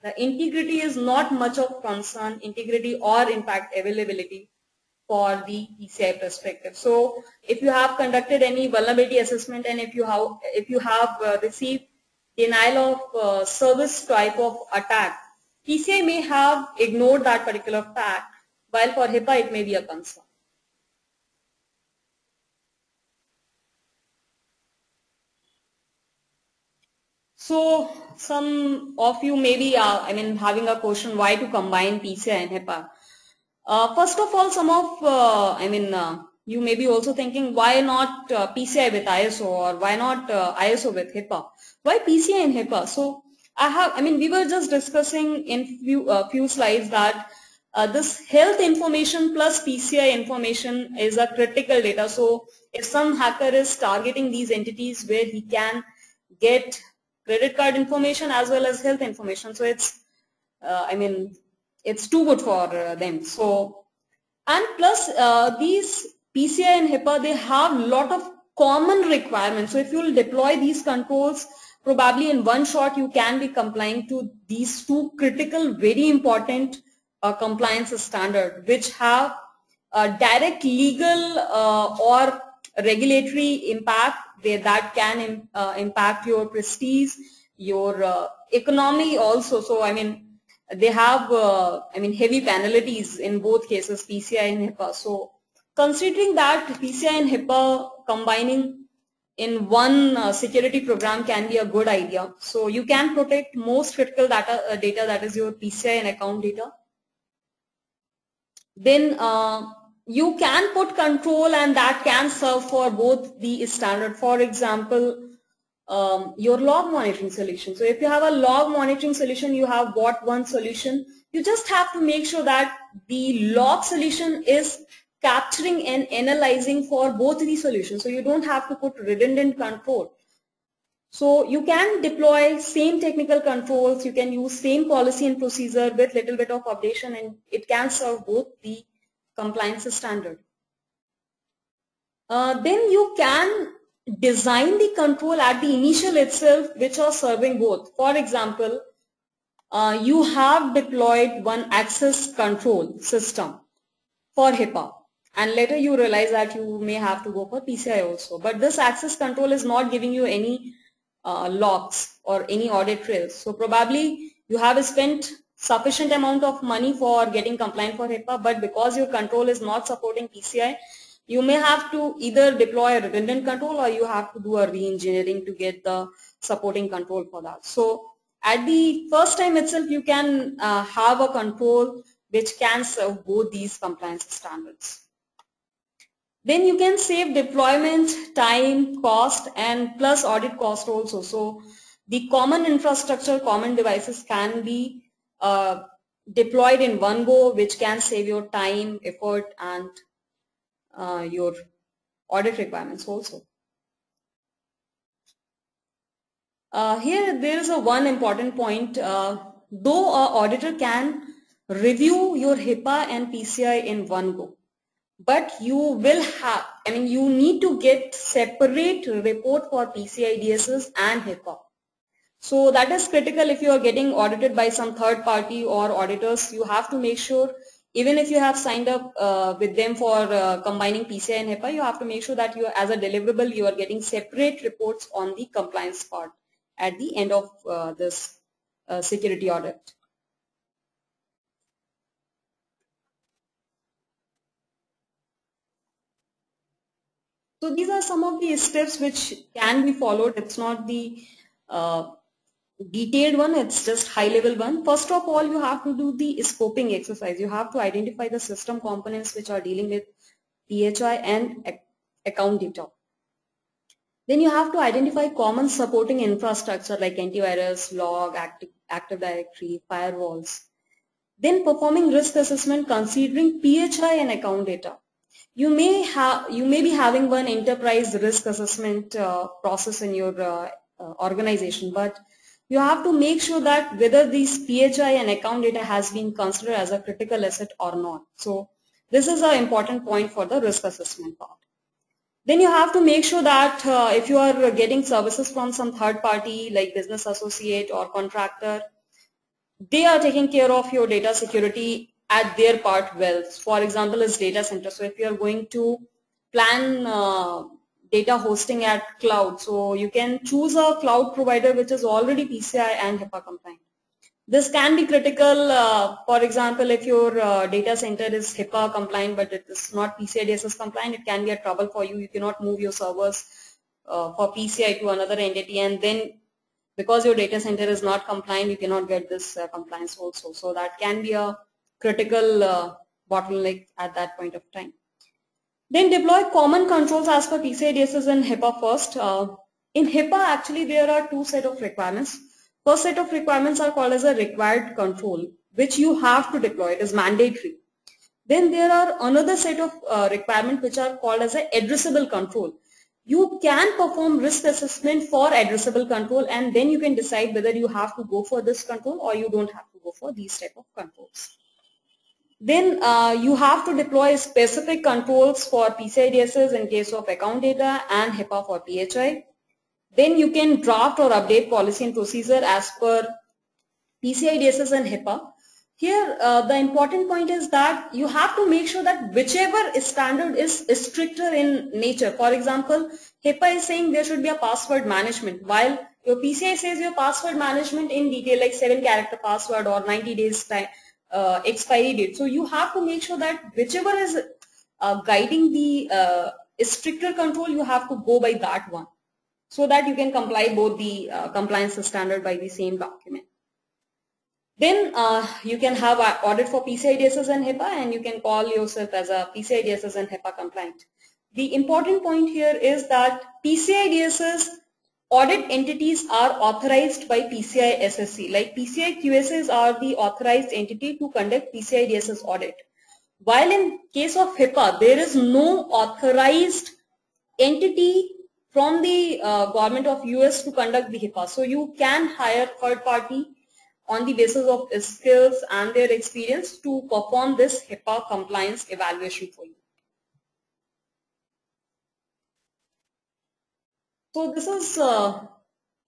The integrity is not much of concern, integrity or in fact availability for the PCI perspective. So if you have conducted any vulnerability assessment and if you have received denial of service type of attack, PCI may have ignored that particular fact, while for HIPAA it may be a concern. So some of you may be having a question why to combine PCI and HIPAA. First of all, some of you may be also thinking why not PCI with ISO, or why not ISO with HIPAA? Why PCI and HIPAA? So we were just discussing in few slides that this health information plus PCI information is a critical data. So if some hacker is targeting these entities where he can get credit card information as well as health information, so it's it's too good for them. So, and plus these PCI and HIPAA, they have a lot of common requirements. So if you will deploy these controls, probably in one shot you can be complying to these two critical, very important compliance standards, which have direct legal or regulatory impact that can impact your prestige, your economy also. So they have heavy penalties in both cases, PCI and HIPAA. So considering that PCI and HIPAA combining in one security program can be a good idea. So you can protect most critical data that is your PCI and account data. Then you can put control and that can serve for both the standard. For example, your log monitoring solution. So if you have a log monitoring solution, you have bought one solution, you just have to make sure that the log solution is capturing and analyzing for both the solutions. So you don't have to put redundant control. So you can deploy same technical controls, you can use same policy and procedure with little bit of updation, and it can serve both the compliance standard. Then you can design the control at the initial itself which are serving both. For example, you have deployed one access control system for HIPAA, and later you realize that you may have to go for PCI also. But this access control is not giving you any logs or any audit trails. So probably you have spent sufficient amount of money for getting compliant for HIPAA, but because your control is not supporting PCI, you may have to either deploy a redundant control or you have to do a re-engineering to get the supporting control for that. So at the first time itself, you can have a control which can serve both these compliance standards. Then you can save deployment time, cost, and plus audit cost also. So the common infrastructure, common devices can be deployed in one go, which can save your time, effort, and your audit requirements also. Here there is a one important point. Though an auditor can review your HIPAA and PCI in one go, but you will have, you need to get separate report for PCI DSS and HIPAA. So that is critical. If you are getting audited by some third party or auditors, you have to make sure, even if you have signed up with them for combining PCI and HIPAA, you have to make sure that you, as a deliverable, you are getting separate reports on the compliance part at the end of this security audit. So these are some of the steps which can be followed. It's not the detailed one, it's just high level one. First of all, you have to do the scoping exercise. You have to identify the system components which are dealing with PHI and account data. Then you have to identify common supporting infrastructure like antivirus, log, Active Directory, firewalls. Then performing risk assessment considering PHI and account data. You may be having one enterprise risk assessment process in your organization, but you have to make sure that whether these PHI and account data has been considered as a critical asset or not. So this is an important point for the risk assessment part. Then you have to make sure that if you are getting services from some third party like business associate or contractor, they are taking care of your data security at their part well. For example, is data center. So if you are going to plan data hosting at cloud, so you can choose a cloud provider which is already PCI and HIPAA compliant. This can be critical. For example, if your data center is HIPAA compliant but it is not PCI DSS compliant, it can be a trouble for you. You cannot move your servers for PCI to another entity, and then because your data center is not compliant, you cannot get this compliance also. So that can be a critical bottleneck at that point of time. Then deploy common controls as per PCI DSS and HIPAA first. In HIPAA, actually, there are two sets of requirements. First set of requirements are called as a required control, which you have to deploy. It is mandatory. Then there are another set of requirements which are called as a addressable control. You can perform risk assessment for addressable control, and then you can decide whether you have to go for this control or you don't have to go for these type of controls. Then you have to deploy specific controls for PCI DSS in case of account data and HIPAA for PHI. Then you can draft or update policy and procedure as per PCI DSS and HIPAA. Here, the important point is that you have to make sure that whichever standard is stricter in nature. For example, HIPAA is saying there should be a password management, while your PCI says your password management in detail, like 7-character password or 90 days time expiry date. So you have to make sure that whichever is guiding the stricter control, you have to go by that one, so that you can comply both the compliance standard by the same document. Then you can have an audit for PCI DSS and HIPAA, and you can call yourself as a PCI DSS and HIPAA compliant. The important point here is that PCI DSS audit entities are authorized by PCI SSC. Like PCI QSs are the authorized entity to conduct PCI DSS audit. While in case of HIPAA, there is no authorized entity from the government of US to conduct the HIPAA. So you can hire third party on the basis of skills and their experience to perform this HIPAA compliance evaluation for you. So this is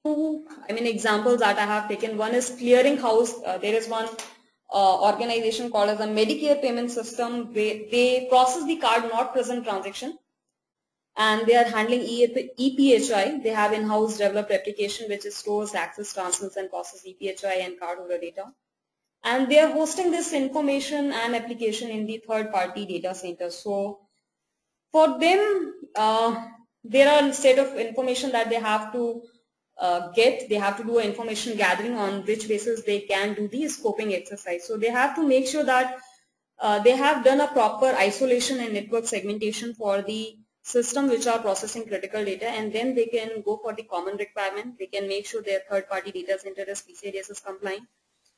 two examples that I have taken. One is clearinghouse. There is one organization called as a Medicare payment system. They process the card not present transaction, and they are handling ePHI. They have in-house developed application which stores, access, transmits, and processes ePHI and cardholder data. And they are hosting this information and application in the third-party data center. So for them, there are a set of information that they have to get. They have to do information gathering on which basis they can do the scoping exercise. So they have to make sure that they have done a proper isolation and network segmentation for the system which are processing critical data, and then they can go for the common requirement. They can make sure their third-party data center is PCI DSS compliant.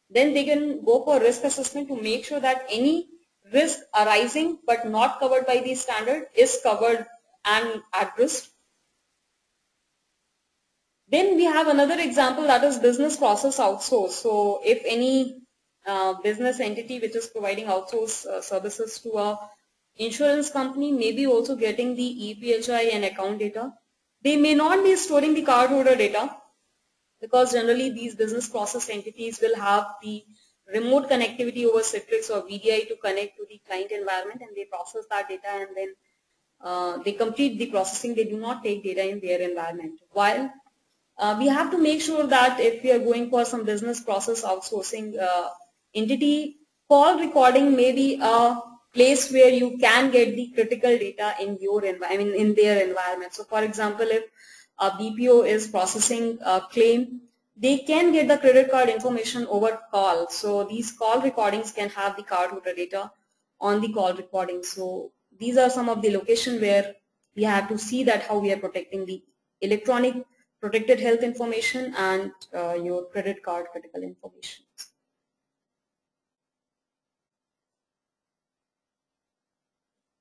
Then they can go for risk assessment to make sure that any risk arising but not covered by the standard is covered and addressed. Then we have another example, that is business process outsource. So if any business entity which is providing outsource services to a insurance company may be also getting the ePHI and account data. They may not be storing the cardholder data, because generally these business process entities will have the remote connectivity over Citrix or VDI to connect to the client environment, and they process that data, and then they complete the processing. They do not take data in their environment. While we have to make sure that if we are going for some business process outsourcing entity, call recording may be a place where you can get the critical data in your in their environment. So for example, if a BPO is processing a claim, they can get the credit card information over call. So these call recordings can have the cardholder data on the call recording. So these are some of the locations where we have to see that how we are protecting the electronic protected health information and your credit card critical information.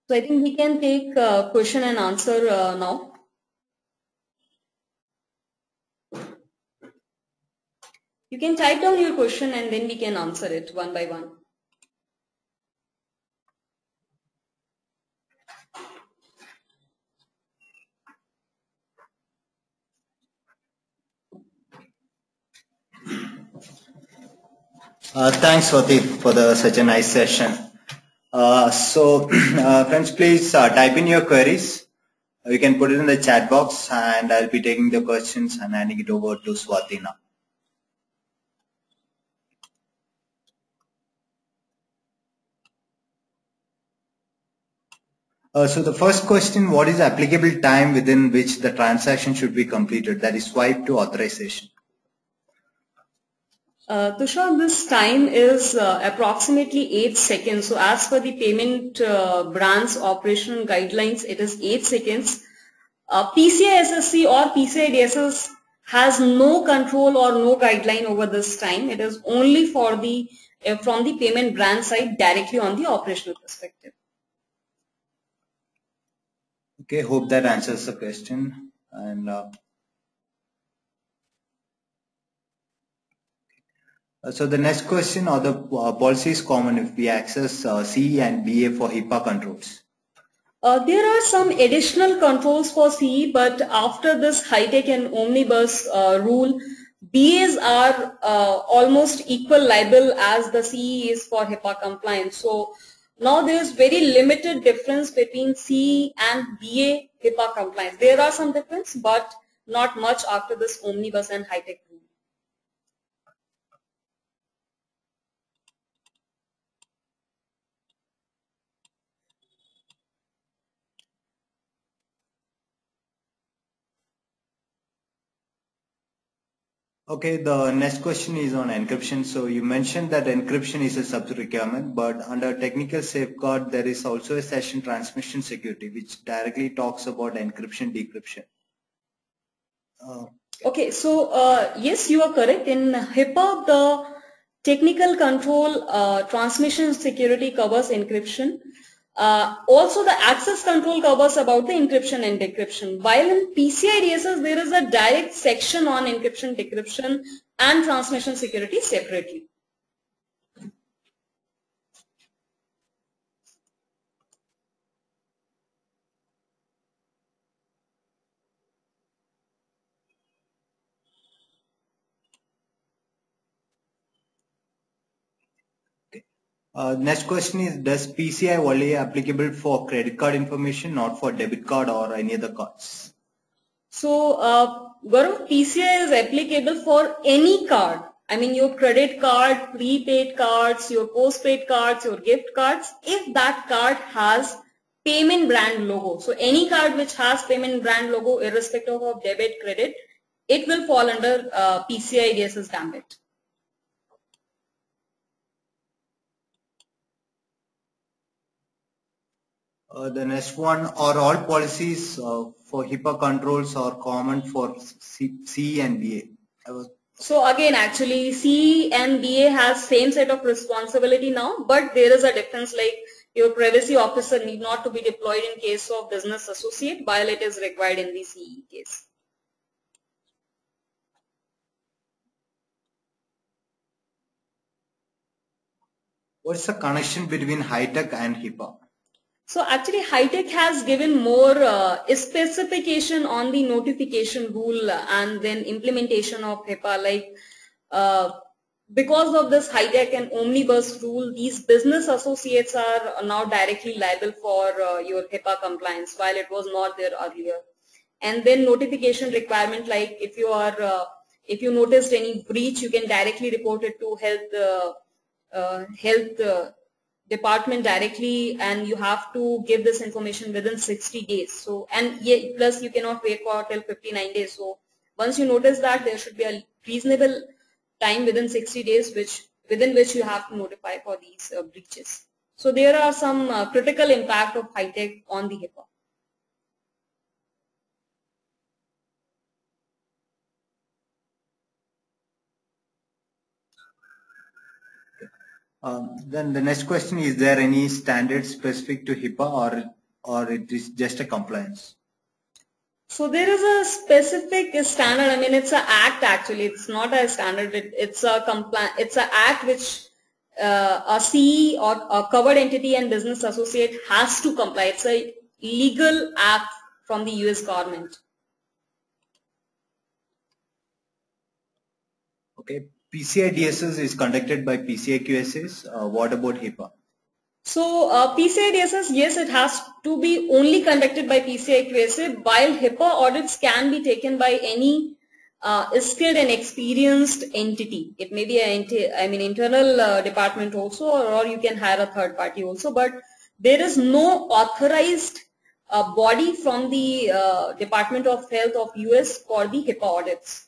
So I think we can take question and answer now. You can type down your question and then we can answer it one by one. Thanks, Swati, for such a nice session. Friends, please type in your queries. You can put it in the chat box and I'll be taking the questions and handing it over to Swati now. So the first question, what is the applicable time within which the transaction should be completed? That is swipe to authorization. Tushar, this time is approximately 8 seconds. So as per the payment branch operational guidelines, it is 8 seconds. PCI SSC or PCI DSS has no control or no guideline over this time. It is only for the from the payment branch side directly on the operational perspective. Okay, hope that answers the question. And so the next question, or the policy is common if we access CE and BA for HIPAA controls. There are some additional controls for CE, but after this high-tech and omnibus rule, BAs are almost equal liable as the CE is for HIPAA compliance. So now there is very limited difference between CE and BA HIPAA compliance. There are some difference, but not much after this omnibus and high-tech rule. Okay, the next question is on encryption. So you mentioned that encryption is a sub-requirement, but under technical safeguard, there is also a session transmission security, which directly talks about encryption decryption. Okay, so yes, you are correct. In HIPAA, the technical control transmission security covers encryption. Also, the access control covers about the encryption and decryption. While in PCI DSS, there is a direct section on encryption, decryption, and transmission security separately. Next question is, does PCI only applicable for credit card information, not for debit card or any other cards? So, Gaurav, PCI is applicable for any card. I mean, your credit card, prepaid cards, your postpaid cards, your gift cards, if that card has payment brand logo. So, any card which has payment brand logo, irrespective of debit, credit, it will fall under PCI DSS gambit. The next one, are all policies for HIPAA controls are common for CE and BA? So again, actually, CE and BA has same set of responsibility now, but there is a difference, like your privacy officer need not to be deployed in case of business associate, while it is required in the CE case. What's the connection between high-tech and HIPAA? So actually, high-tech has given more specification on the notification rule and then implementation of HIPAA. Like because of this high-tech and omnibus rule, these business associates are now directly liable for your HIPAA compliance, while it was not there earlier. And then notification requirement, like if you are if you noticed any breach, you can directly report it to health department directly, and you have to give this information within 60 days. So, and plus you cannot wait for till 59 days. So once you notice that, there should be a reasonable time within 60 days within which you have to notify for these breaches. So there are some critical impact of high-tech on the HIPAA. Then the next question, is there any standard specific to HIPAA or it is just a compliance? So there is a specific standard. I mean, it's an act actually. It's not a standard. It's a It's an act which a CE or a covered entity and business associate has to comply. It's a legal act from the US government. Okay. PCI DSS is conducted by PCI QSAs. What about HIPAA? So PCI DSS, yes, it has to be only conducted by PCI QSA, while HIPAA audits can be taken by any skilled and experienced entity. It may be an internal department also, or you can hire a third party also, but there is no authorized body from the Department of Health of US for the HIPAA audits.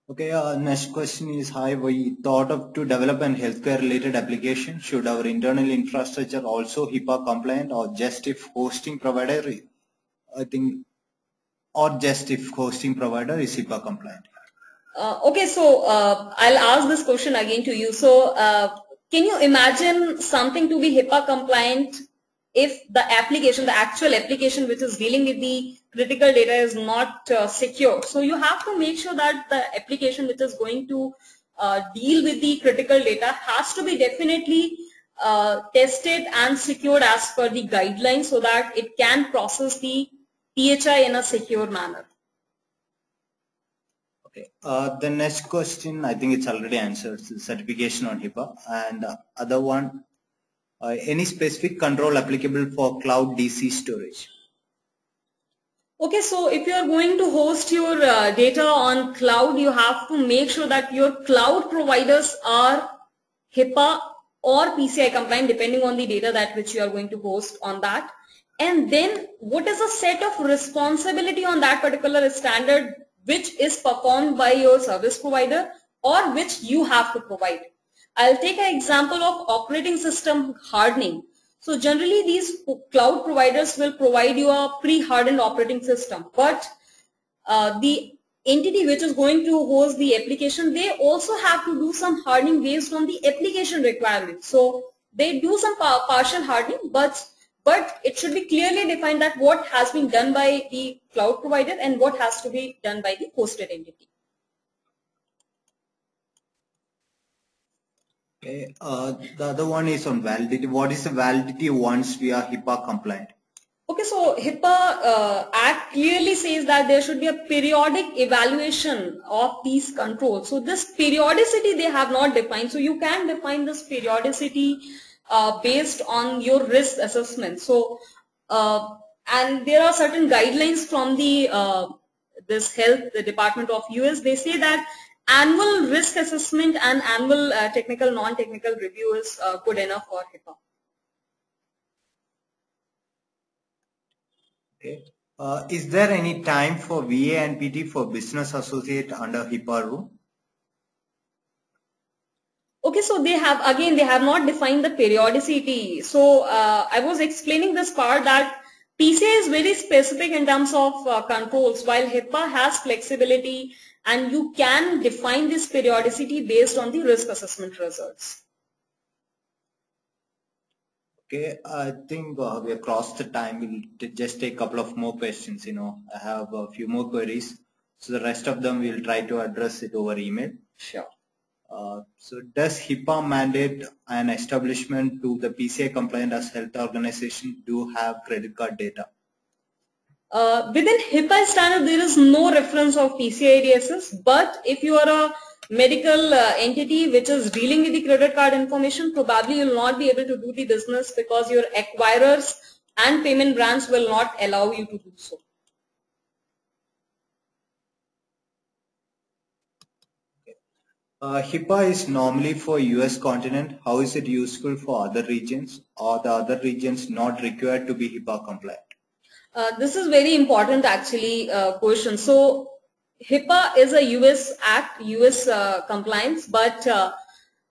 Okay, next question is, have we thought of to develop an healthcare related application? Should our internal infrastructure also HIPAA compliant, or just if hosting provider, or just if hosting provider is HIPAA compliant? Okay, so I'll ask this question again to you. So can you imagine something to be HIPAA compliant if the actual application which is dealing with the critical data is not secure? So you have to make sure that the application which is going to deal with the critical data has to be definitely tested and secured as per the guidelines so that it can process the PHI in a secure manner. Okay. The next question, I think it's already answered, certification on HIPAA, and other one, any specific control applicable for cloud DC storage? Okay, so if you are going to host your data on cloud, you have to make sure that your cloud providers are HIPAA or PCI compliant depending on the data that which you are going to host on that. And then what is a set of responsibility on that particular standard which is performed by your service provider or which you have to provide. I'll take an example of operating system hardening. So generally these cloud providers will provide you a pre-hardened operating system, but the entity which is going to host the application, they also have to do some hardening based on the application requirements. So they do some partial hardening, but it should be clearly defined that what has been done by the cloud provider and what has to be done by the hosted entity. Okay, the other one is on validity. What is the validity once we are HIPAA compliant? Okay, so HIPAA Act clearly says that there should be a periodic evaluation of these controls. So this periodicity they have not defined. So you can define this periodicity based on your risk assessment. So and there are certain guidelines from the the Department of US. They say that annual risk assessment and annual technical, non-technical review is good enough for HIPAA. Okay. Is there any time for VA and PT for business associate under HIPAA rule? Okay, so they have not defined the periodicity. So I was explaining this part that PCI is very specific in terms of controls, while HIPAA has flexibility and you can define this periodicity based on the risk assessment results. Okay, I think we have crossed the time. We'll just take a couple of more questions. I have a few more queries. So the rest of them we'll try to address it over email. Sure. So does HIPAA mandate an establishment to the PCI compliant as health organization do have credit card data? Within HIPAA standard, there is no reference of PCI DSS, but if you are a medical entity which is dealing with the credit card information, probably you will not be able to do the business because your acquirers and payment brands will not allow you to do so. HIPAA is normally for US continent. How is it useful for other regions? Or the other regions not required to be HIPAA compliant? This is very important actually question. So HIPAA is a US Act, US compliance, but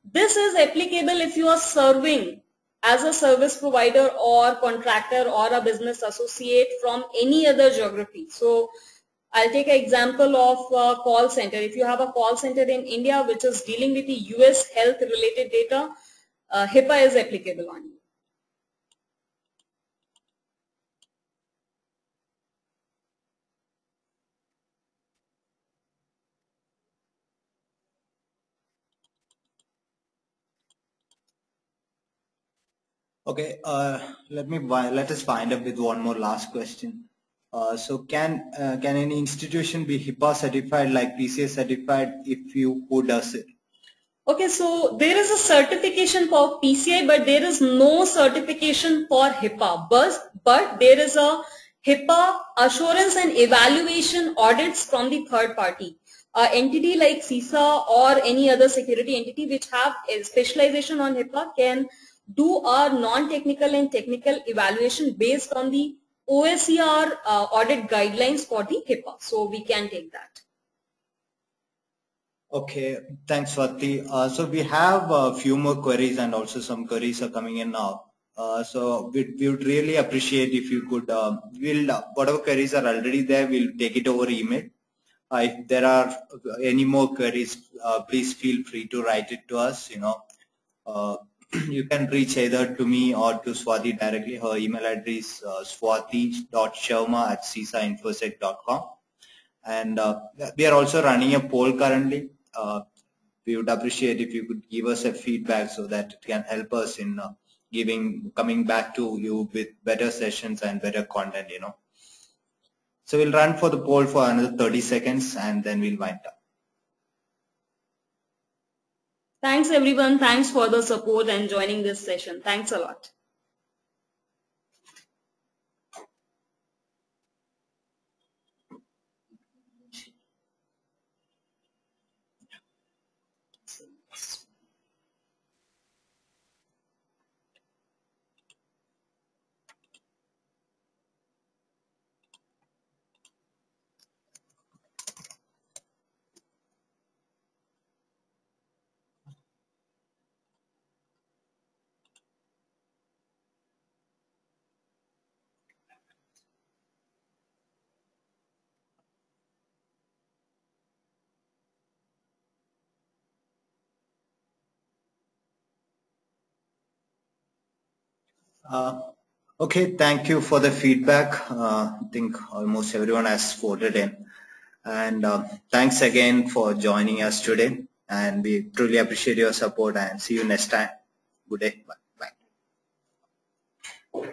this is applicable if you are serving as a service provider or contractor or a business associate from any other geography. So I'll take an example of a call center. If you have a call center in India which is dealing with the US health related data, HIPAA is applicable on you. Okay, let us wind up with one more last question. So can any institution be HIPAA certified like PCI certified? If you, who does it? Okay, so there is a certification for PCI, but there is no certification for HIPAA. But there is a HIPAA assurance and evaluation audits from the third party. Entity like CISA or any other security entity which have a specialization on HIPAA can do a non-technical and technical evaluation based on the OSCR audit guidelines for the HIPAA. So we can take that. Okay, thanks, Swati. So we have a few more queries and also some queries are coming in now. So we would really appreciate if you could, whatever queries are already there, we'll take it over email. If there are any more queries, please feel free to write it to us. You can reach either to me or to Swati directly. Her email address is swati.sharma@cisainfosec.com. And we are also running a poll currently. We would appreciate if you could give us a feedback so that it can help us in coming back to you with better sessions and better content, So we'll run for the poll for another 30 seconds and then we'll wind up. Thanks everyone. Thanks for the support and joining this session. Thanks a lot. Okay, thank you for the feedback. I think almost everyone has voted in. And thanks again for joining us today. And we truly appreciate your support and see you next time. Good day. Bye. Bye.